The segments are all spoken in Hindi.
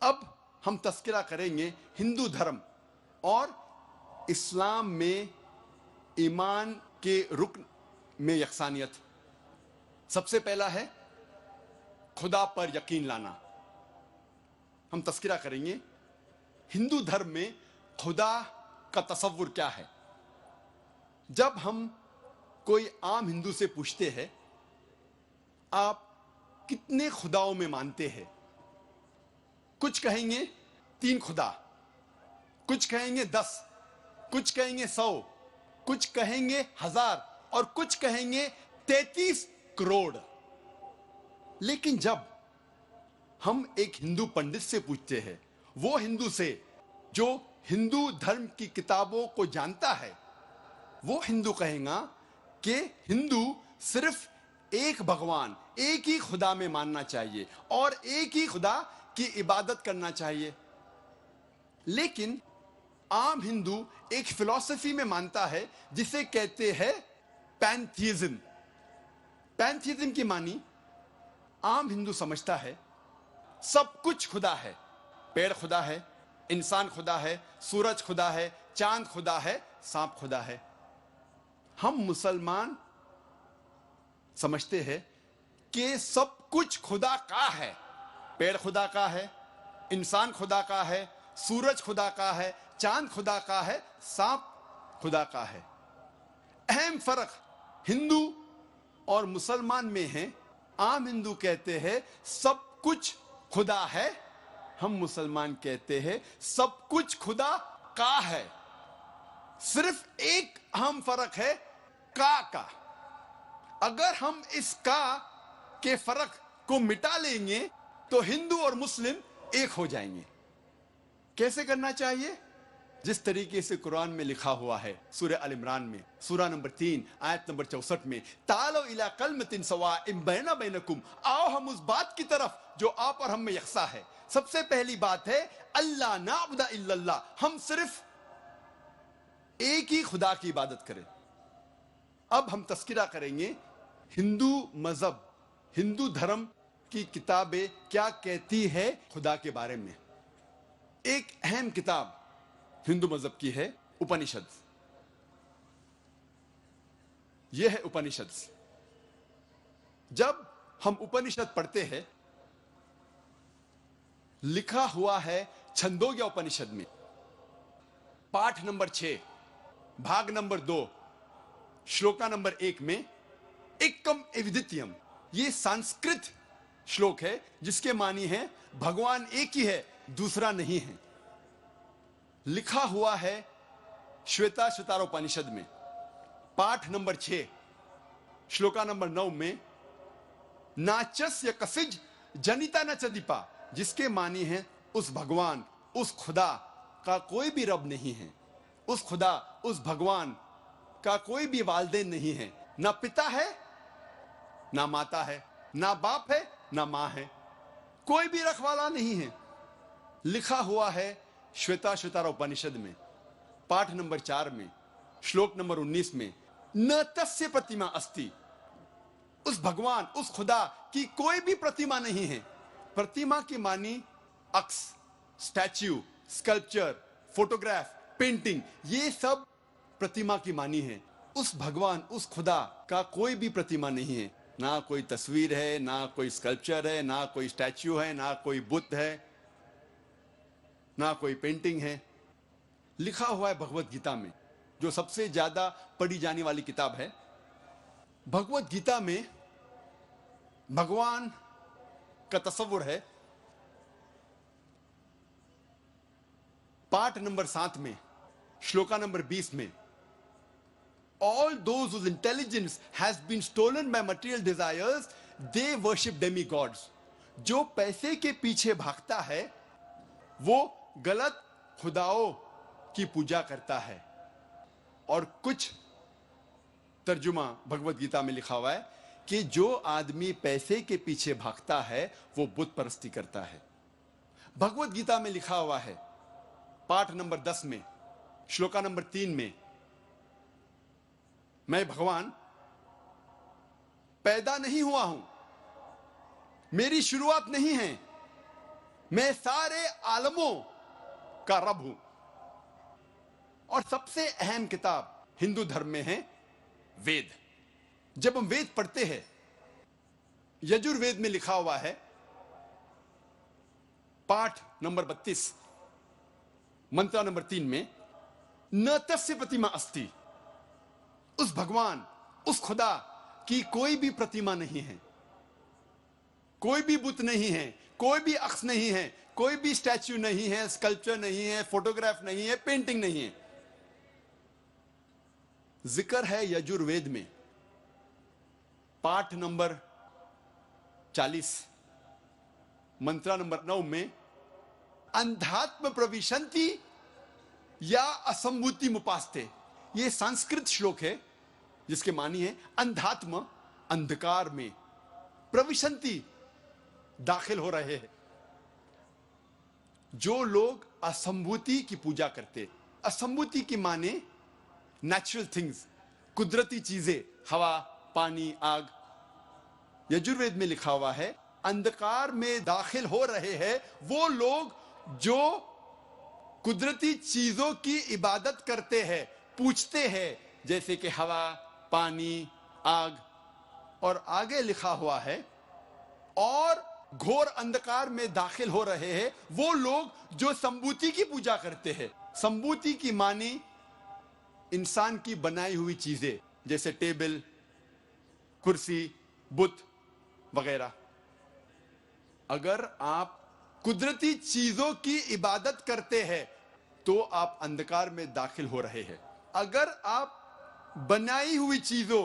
अब हम तस्करा करेंगे हिंदू धर्म और इस्लाम में ईमान के रुकन में यकसानियत। सबसे पहला है खुदा पर यकीन लाना। हम तस्करा करेंगे हिंदू धर्म में खुदा का तसव्वुर क्या है। जब हम कोई आम हिंदू से पूछते हैं आप कितने खुदाओं में मानते हैं, कुछ कहेंगे 3 खुदा, कुछ कहेंगे 10, कुछ कहेंगे 100, कुछ कहेंगे 1000 और कुछ कहेंगे 33 करोड़। लेकिन जब हम एक हिंदू पंडित से पूछते हैं, वो हिंदू से जो हिंदू धर्म की किताबों को जानता है, वो हिंदू कहेगा कि हिंदू सिर्फ एक भगवान, एक ही खुदा में मानना चाहिए और एक ही खुदा की इबादत करना चाहिए। लेकिन आम हिंदू एक फिलॉसफी में मानता है जिसे कहते हैं पैंथीइज्म। पैंथीइज्म की मानी आम हिंदू समझता है सब कुछ खुदा है। पेड़ खुदा है, इंसान खुदा है, सूरज खुदा है, चांद खुदा है, सांप खुदा है। हम मुसलमान समझते हैं कि सब कुछ खुदा का है। पेड़ खुदा का है, इंसान खुदा का है, सूरज खुदा का है, चांद खुदा का है, सांप खुदा का है। अहम फर्क हिंदू और मुसलमान में है। आम हिंदू कहते हैं सब कुछ खुदा है, हम मुसलमान कहते हैं सब कुछ खुदा का है। सिर्फ एक अहम फर्क है का। अगर हम इस का के फर्क को मिटा लेंगे तो हिंदू और मुस्लिम एक हो जाएंगे। कैसे करना चाहिए? जिस तरीके से कुरान में लिखा हुआ है सूरह अल इमरान में सूरा नंबर 3 आयत नंबर 64 में, तालो इला कलमतिन सवाइम बैना बैनकुम, आओ हम उस बात की तरफ जो आप और हम में यकसा है। सबसे पहली बात है अल्लाह नाबुदा इल्लल्लाह, हम सिर्फ एक ही खुदा की इबादत करें। अब हम तस्किरा करेंगे हिंदू मजहब, हिंदू धर्म की किताबें क्या कहती है खुदा के बारे में। एक अहम किताब हिंदू मजहब की है उपनिषद। यह है उपनिषद। जब हम उपनिषद पढ़ते हैं, लिखा हुआ है छंदोग्य उपनिषद में पाठ नंबर 6 भाग नंबर 2 श्लोका नंबर 1 में एकम एविदित्यम, ये संस्कृत श्लोक है जिसके मानी है भगवान एक ही है, दूसरा नहीं है। लिखा हुआ है श्वेता श्वेतारोपनिषद में पाठ नंबर 6 श्लोका नंबर 9 में नाचस्य कसिज जनिता न चदीपा, जिसके मानी है उस भगवान, उस खुदा का कोई भी रब नहीं है। उस खुदा, उस भगवान का कोई भी वालिदैन नहीं है। ना पिता है, ना माता है, ना बाप है, ना मां है, कोई भी रखवाला नहीं है। लिखा हुआ है श्वेता श्वेतारोपनिषद में पाठ नंबर 4 में श्लोक नंबर 19 में न तस्य प्रतिमा अस्ति, उस भगवान, उस खुदा की कोई भी प्रतिमा नहीं है। प्रतिमा की मानी अक्स, स्टैच्यू, स्कल्पचर, फोटोग्राफ, पेंटिंग, ये सब प्रतिमा की मानी है। उस भगवान, उस खुदा का कोई भी प्रतिमा नहीं है। ना कोई तस्वीर है, ना कोई स्कल्पचर है, ना कोई स्टैच्यू है, ना कोई बुद्ध है, ना कोई पेंटिंग है। लिखा हुआ है भगवत गीता में, जो सबसे ज्यादा पढ़ी जाने वाली किताब है। भगवत गीता में भगवान का तस्वुर है पाठ नंबर 7 में श्लोका नंबर 20 में, all those whose intelligence has been stolen by material desires, they worship demigods. जो पैसे के पीछे भागता है वो गलत खुदाओं की पूजा करता है। और कुछ तर्जुमा भगवत गीता में लिखा हुआ है कि जो आदमी पैसे के पीछे भागता है वो बुत परस्ती करता है। भगवत गीता में लिखा हुआ है पाठ नंबर 10 में श्लोका नंबर 3 में, मैं भगवान पैदा नहीं हुआ हूं, मेरी शुरुआत नहीं है, मैं सारे आलमों का रब हूं। और सबसे अहम किताब हिंदू धर्म में है वेद। जब हम वेद पढ़ते हैं, यजुर्वेद में लिखा हुआ है, पाठ नंबर 32, मंत्र नंबर 3 में, न तस्य प्रतिमा अस्ति, उस भगवान, उस खुदा की कोई भी प्रतिमा नहीं है, कोई भी बुत नहीं है, कोई भी अक्ष नहीं है, कोई भी स्टैच्यू नहीं है, स्कल्पचर नहीं है, फोटोग्राफ नहीं है, पेंटिंग नहीं है। जिक्र है यजुर्वेद में पाठ नंबर 40, मंत्र नंबर 9 में, अंधात्म प्रविशंति या असंभूति मुपास्ते। ये संस्कृत श्लोक है जिसके मानी है अंधात्म, अंधकार में, प्रविशंति, दाखिल हो रहे हैं। जो लोग असंभूति की पूजा करते, असंभूति की माने नेचुरल थिंग्स, कुदरती चीजें, हवा, पानी, आग। यजुर्वेद में लिखा हुआ है अंधकार में दाखिल हो रहे हैं वो लोग जो कुदरती चीजों की इबादत करते हैं, पूछते हैं, जैसे कि हवा, पानी, आग। और आगे लिखा हुआ है और घोर अंधकार में दाखिल हो रहे हैं वो लोग जो संभूति की पूजा करते हैं। संभूति की मानी इंसान की बनाई हुई चीजें, जैसे टेबल, कुर्सी, बुत वगैरह। अगर आप कुदरती चीजों की इबादत करते हैं तो आप अंधकार में दाखिल हो रहे हैं। अगर आप बनाई हुई चीजों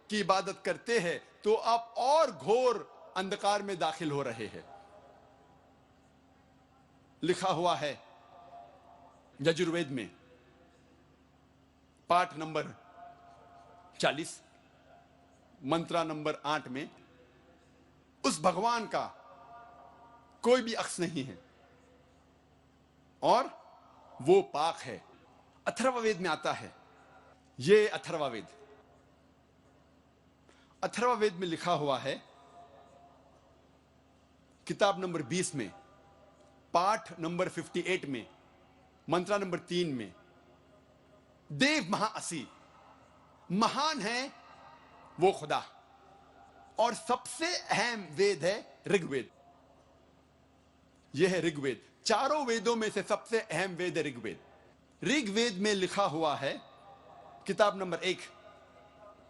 की इबादत करते हैं तो आप और घोर अंधकार में दाखिल हो रहे हैं। लिखा हुआ है यजुर्वेद में पाठ नंबर 40, मंत्र नंबर 8 में, उस भगवान का कोई भी अक्ष नहीं है और वो पाक है। अथर्ववेद में आता है, ये अथर्ववेद, अथर्ववेद में लिखा हुआ है किताब नंबर 20 में, पाठ नंबर 58 में, मंत्र नंबर 3 में, देव महाअसी, महान है वो खुदा। और सबसे अहम वेद है ऋग्वेद। यह है ऋग्वेद। चारों वेदों में से सबसे अहम वेद है ऋग्वेद। ऋग्वेद में लिखा हुआ है किताब नंबर 1,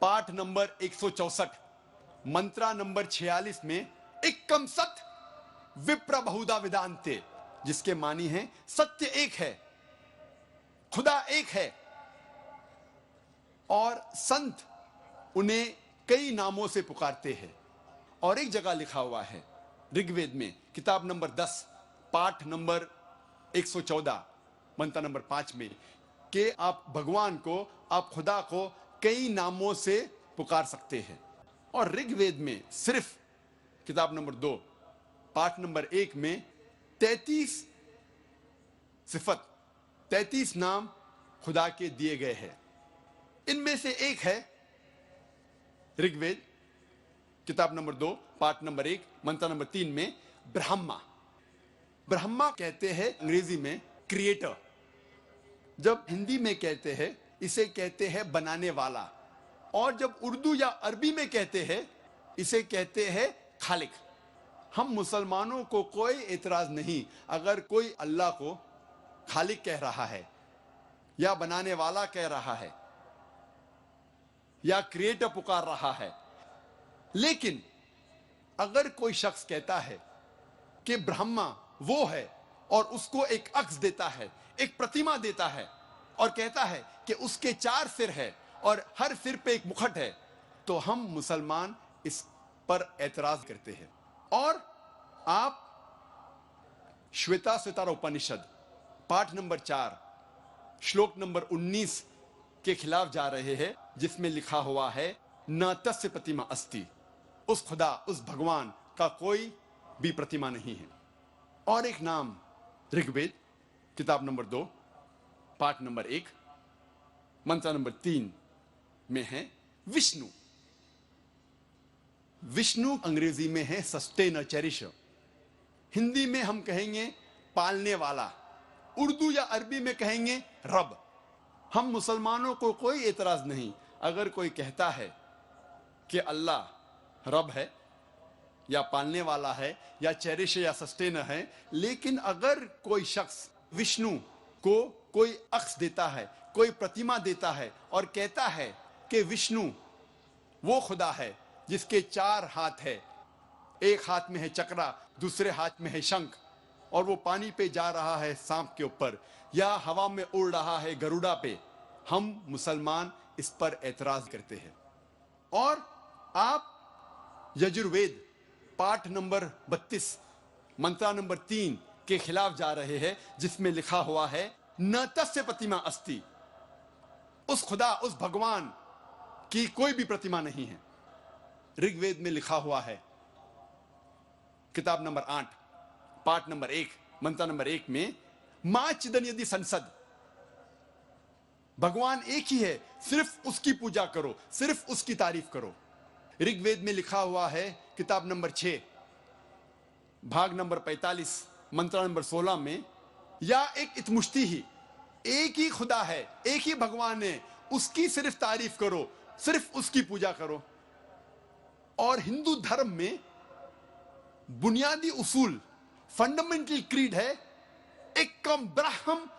पाठ नंबर 164, मंत्र नंबर 46 में, एकम सत विप्र बहुधा विदांते, जिसके मानी है सत्य एक है, खुदा एक है और संत उन्हें कई नामों से पुकारते हैं। और एक जगह लिखा हुआ है ऋग्वेद में किताब नंबर 10, पाठ नंबर 114, मंत्र नंबर 5 में, कि आप भगवान को, आप खुदा को कई नामों से पुकार सकते हैं। और ऋग्वेद में सिर्फ किताब नंबर 2, पाठ नंबर 1 में 33 सिफत, 33 नाम खुदा के दिए गए हैं। इनमें से एक है ऋग्वेद किताब नंबर 2, पाठ नंबर 1, मंत्र नंबर 3 में, ब्रह्मा। ब्रह्मा कहते हैं अंग्रेजी में क्रिएटर। जब हिंदी में कहते हैं इसे कहते हैं बनाने वाला, और जब उर्दू या अरबी में कहते हैं इसे कहते हैं खालिक। हम मुसलमानों को कोई एतराज नहीं अगर कोई अल्लाह को खालिक कह रहा है या बनाने वाला कह रहा है या क्रिएटर पुकार रहा है। लेकिन अगर कोई शख्स कहता है कि ब्रह्मा वो है और उसको एक अक्ष देता है, एक प्रतिमा देता है और कहता है कि उसके 4 सिर है और हर सिर पे एक मुकुट है, तो हम मुसलमान इस पर एतराज करते हैं। और आप श्वेता स्वतारा उपनिषद पाठ नंबर 4 श्लोक नंबर 19 के खिलाफ जा रहे हैं, जिसमें लिखा हुआ है न तस्य प्रतिमा अस्ति, उस खुदा, उस भगवान का कोई भी प्रतिमा नहीं है। और एक नाम ऋग्वेद किताब नंबर 2, पाठ नंबर 1, मंत्र नंबर 3 में है विष्णु। विष्णु अंग्रेजी में है सस्टेनर, चेरिशर। हिंदी में हम कहेंगे पालने वाला, उर्दू या अरबी में कहेंगे रब। हम मुसलमानों को कोई एतराज नहीं अगर कोई कहता है कि अल्लाह रब है या पालने वाला है या चेरिश या सस्टेनर है, लेकिन अगर कोई शख्स विष्णु को कोई अक्स देता है, कोई प्रतिमा देता है और कहता है कि विष्णु वो खुदा है जिसके 4 हाथ है, एक हाथ में है चक्रा, दूसरे हाथ में है शंख, और वो पानी पे जा रहा है सांप के ऊपर या हवा में उड़ रहा है गरुड़ा पे, हम मुसलमान इस पर एतराज करते हैं। और आप यजुर्वेद पाठ नंबर 32 मंत्रा नंबर 3 के खिलाफ जा रहे हैं, जिसमें लिखा हुआ है न तस्य प्रतिमा अस्ति, उस खुदा उस भगवान की कोई भी प्रतिमा नहीं है। ऋग्वेद में लिखा हुआ है किताब नंबर 8 पाठ नंबर 1 मंत्र नंबर 1 में मां चिदन यदि संसद, भगवान एक ही है, सिर्फ उसकी पूजा करो, सिर्फ उसकी तारीफ करो। ऋग्वेद में लिखा हुआ है किताब नंबर 6 भाग नंबर 45 मंत्र नंबर 16 में, या एक इतमुश्ती ही, एक ही खुदा है, एक ही भगवान है, उसकी सिर्फ तारीफ करो, सिर्फ उसकी पूजा करो। और हिंदू धर्म में बुनियादी उसूल, फंडामेंटल क्रीड है एकम ब्रह्म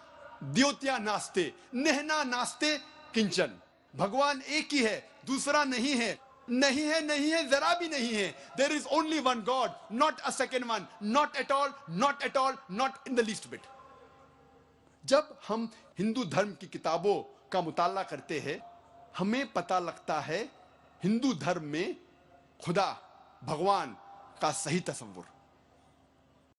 द्योत्या नास्ते नेहना नास्ते किंचन, भगवान एक ही है, दूसरा नहीं है, नहीं है, नहीं है, जरा भी नहीं है। There is only one God, not a second one, not at all, not at all, not in the least bit. जब हम हिंदू धर्म की किताबों का मुताला करते हैं, हमें पता लगता है हिंदू धर्म में खुदा भगवान का सही तस्वुर।